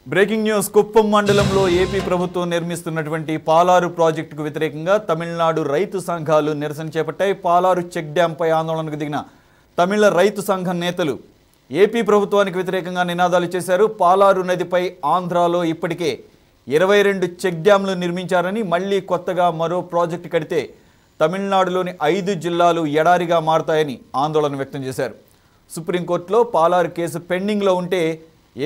Breaking news Kuppam మండలంలో AP ప్రభుత్వం నిర్మిస్తున్నటువంటి పాలారు ప్రాజెక్టుకు వ్యతిరేకంగా తమిళనాడు రైతు సంఘాలు నిరసన చేపట్టాయి. పాలారు చెక్ డ్యాంపై ఆందోళనకు దిగిన తమిళ రైతు సంఘం నేతలు ఏపీ ప్రభుత్వానికి వ్యతిరేకంగా నినాదాలు చేశారు. పాలారు నదిపై ఆంధ్రాలో ఇప్పటికే 22 చెక్ డ్యాంలు నిర్మించారని, మళ్లీ కొత్తగా మరో ప్రాజెక్టు కడితే తమిళనాడులోని 5 జిల్లాలు ఎడారిగా మారతాయని ఆందోళన వ్యక్తం చేశారు. సుప్రీంకోర్టులో పాలారు కేసు పెండింగ్లో ఉంటే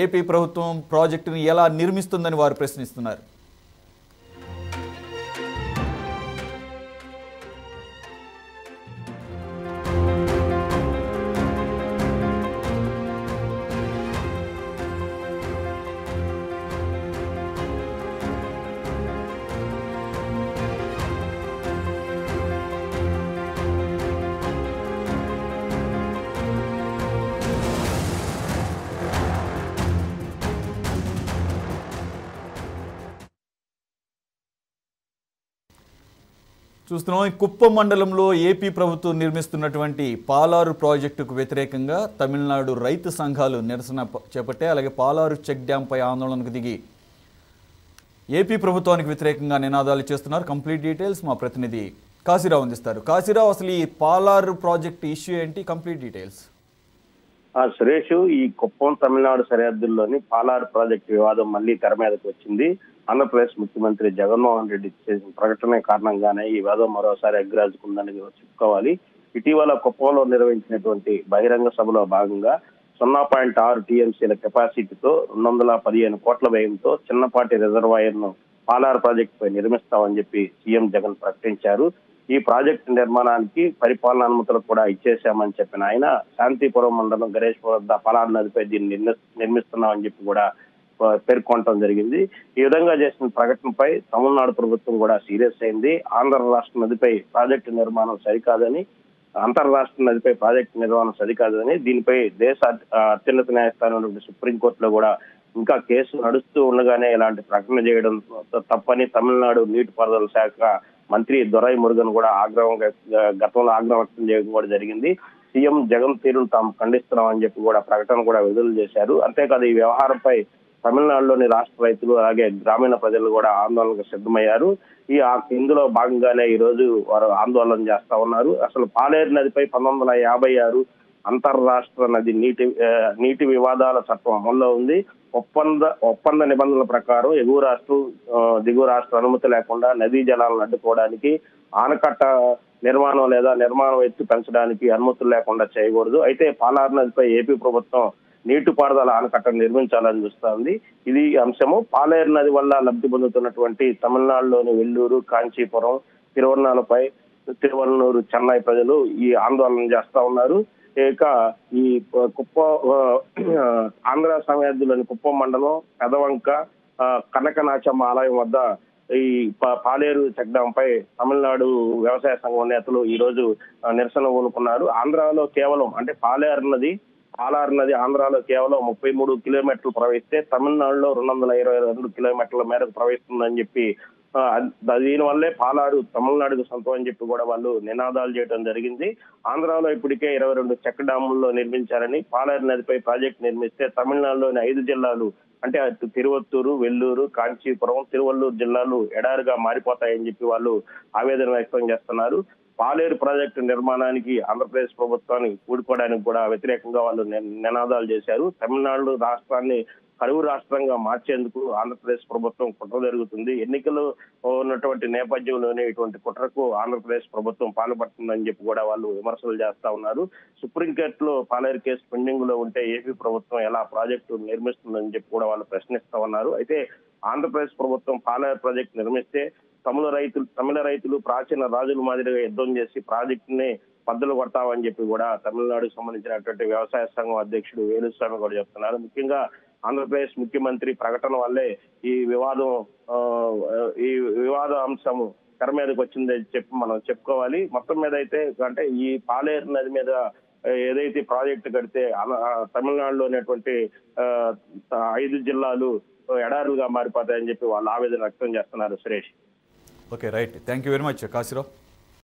ఏపీ ప్రభుత్వం ప్రాజెక్టును ఎలా నిర్మిస్తుందని వారు ప్రశ్నిస్తున్నారు. చూస్తున్నాం, కుప్పం మండలంలో ఏపీ ప్రభుత్వం నిర్మిస్తున్నటువంటి పాలారు ప్రాజెక్టుకు వ్యతిరేకంగా తమిళనాడు రైతు సంఘాలు నిరసన చేపట్టాయి. అలాగే పాలారు చెక్ డ్యాంపై ఆందోళనకు దిగి ఏపీ ప్రభుత్వానికి వ్యతిరేకంగా నినాదాలు చేస్తున్నారు. కంప్లీట్ డీటెయిల్స్ మా ప్రతినిధి కాశీరావు అందిస్తారు. కాశీరావు, అసలు ఈ పాలారు ప్రాజెక్టు ఇష్యూ ఏంటి? Complete details. సురేష్, ఈ కుప్పం తమిళనాడు సరిహద్దుల్లోని పాలారు ప్రాజెక్టు వివాదం మళ్లీ తెర మీదకి వచ్చింది. ఆంధ్రప్రదేశ్ ముఖ్యమంత్రి జగన్మోహన్ రెడ్డి చేసిన ప్రకటన కారణంగానే ఈ వివాదం మరోసారి ఎగ్గురాజుకుందని చెప్పుకోవాలి. ఇటీవల కుప్పంలో నిర్వహించినటువంటి బహిరంగ సభలో భాగంగా 0.6 టీఎంసీల కెపాసిటీతో 215 కోట్ల వ్యయంతో చిన్నపాటి రిజర్వాయర్ ను పాలారు ప్రాజెక్టుపై నిర్మిస్తామని చెప్పి సీఎం జగన్ ప్రకటించారు. ఈ ప్రాజెక్టు నిర్మాణానికి పరిపాలన అనుమతులు కూడా ఇచ్చేశామని చెప్పిన ఆయన శాంతిపురం మండలం గణేశ్వరం వద్ద పాలారు నదిపై దీన్ని నిర్మిస్తున్నామని చెప్పి కూడా పేర్కొనడం జరిగింది. ఈ విధంగా చేసిన ప్రకటనపై తమిళనాడు ప్రభుత్వం కూడా సీరియస్ అయింది. ఆంధ్ర రాష్ట్ర నదిపై ప్రాజెక్టు నిర్మాణం సరికాదని, అంతర్రాష్ట్ర నదిపై ప్రాజెక్టు నిర్మాణం సరికాదని, దీనిపై దేశ అత్యున్నత న్యాయస్థానం సుప్రీంకోర్టులో కూడా ఇంకా కేసు నడుస్తూ ఉండగానే ఇలాంటి ప్రకటన చేయడం తప్పని తమిళనాడు నీటిపారుదల శాఖ మంత్రి దొరై మురుగన్ కూడా గతంలో ఆగ్రహం వ్యక్తం చేయడం కూడా జరిగింది. సీఎం జగన్ తీరును తాము ఖండిస్తున్నామని చెప్పి కూడా ప్రకటన కూడా విడుదల చేశారు. అంతేకాదు ఈ వ్యవహారంపై తమిళనాడులోని రాష్ట్ర రైతులు అలాగే గ్రామీణ ప్రజలు కూడా ఆందోళనకు సిద్ధమయ్యారు. ఇందులో భాగంగానే ఈ రోజు వారు ఆందోళన చేస్తా ఉన్నారు. అసలు పాలేరు నదిపై 1956 అంతర్రాష్ట్ర నది నీటి వివాదాల చట్టం అమల్లో ఉంది. ఒప్పంద నిబంధనల ప్రకారం ఎగువ రాష్ట్రం దిగువ రాష్ట్ర అనుమతి లేకుండా నదీ జలాలను అడ్డుకోవడానికి, ఆనకట్ట నిర్మాణం లేదా నిర్మాణం ఎత్తు పెంచడానికి అనుమతులు లేకుండా చేయకూడదు. అయితే పాలారు నదిపై ఏపీ ప్రభుత్వం నీటిపారుదల ఆనకట్ట నిర్మించాలని చూస్తోంది. ఇది అంశము. పాలేరు నది వల్ల లబ్ధి పొందుతున్నటువంటి తమిళనాడులోని వెల్లూరు, కాంచీపురం, తిరువన్నూరు, చెన్నై ప్రజలు ఈ ఆందోళన చేస్తా ఉన్నారు. ఇక ఈ ఆంధ్ర సరిహద్దులోని కుప్పం మండలం పెదవంక కనకనాచమ్మ ఆలయం వద్ద ఈ పాలేరు చెక్ డ్యాం పై తమిళనాడు వ్యవసాయ సంఘం నేతలు ఈ రోజు నిరసన పూనుకున్నారు. ఆంధ్రాలో కేవలం అంటే పాలారు నది ఆంధ్రాలో కేవలం 33 కిలోమీటర్లు ప్రవహిస్తే తమిళనాడులో 222 కిలోమీటర్ల మేరకు ప్రవహిస్తుందని చెప్పి దీనివల్లే పాలారు తమిళనాడుకు సొంతం అని చెప్పి కూడా వాళ్ళు నినాదాలు చేయడం జరిగింది. ఆంధ్రాలో ఇప్పటికే 22 చెక్ డ్యాముల్లో నిర్మించారని, పాలారు నదిపై ప్రాజెక్టు నిర్మిస్తే తమిళనాడులోని 5 జిల్లాలు అంటే తిరువత్తూరు, వెల్లూరు, కాంచీపురం, తిరువల్లూరు జిల్లాలు ఎడారిగా మారిపోతాయని చెప్పి వాళ్ళు ఆవేదన వ్యక్తం చేస్తున్నారు. పాలేరు ప్రాజెక్టు నిర్మాణానికి ఆంధ్రప్రదేశ్ ప్రభుత్వాన్ని కూడుకోవడానికి కూడా వ్యతిరేకంగా వాళ్ళు నినాదాలు చేశారు. తమిళనాడు రాష్ట్రాన్ని కరువు రాష్ట్రంగా మార్చేందుకు ఆంధ్రప్రదేశ్ ప్రభుత్వం కుట్ర జరుగుతుంది. ఎన్నికలు ఉన్నటువంటి నేపథ్యంలోనే ఇటువంటి కుట్రకు ఆంధ్రప్రదేశ్ ప్రభుత్వం పాల్పడుతుందని చెప్పి కూడా వాళ్ళు విమర్శలు చేస్తా ఉన్నారు. సుప్రీంకోర్టులో పాలేరు కేసు పెండింగ్ లో ఉంటే ఏపీ ప్రభుత్వం ఎలా ప్రాజెక్టు నిర్మిస్తుందని చెప్పి కూడా వాళ్ళు ప్రశ్నిస్తా ఉన్నారు. అయితే ఆంధ్రప్రదేశ్ ప్రభుత్వం పాలేరు ప్రాజెక్టు నిర్మిస్తే తమిళ రైతులు ప్రాచీన రాజుల మాదిరిగా యుద్ధం చేసి ప్రాజెక్టుని బద్దలు కొడతామని చెప్పి కూడా తమిళనాడుకు సంబంధించినటువంటి వ్యవసాయ సంఘం అధ్యక్షుడు వేణుస్వామి కూడా చెప్తున్నారు. ముఖ్యంగా ఆంధ్రప్రదేశ్ ముఖ్యమంత్రి ప్రకటన వల్లే ఈ వివాద అంశం తెర మీదకి వచ్చిందని చెప్పి మనం చెప్పుకోవాలి. మొత్తం మీద అయితే అంటే ఈ పాలేరు నది మీద ఏదైతే ప్రాజెక్టు కడితే తమిళనాడులో ఉన్నటువంటి 5 జిల్లాలు ఎడారులుగా మారిపోతాయని చెప్పి వాళ్ళు ఆవేదన వ్యక్తం చేస్తున్నారు. Suresh. Okay, right. Thank you very much Kasirao.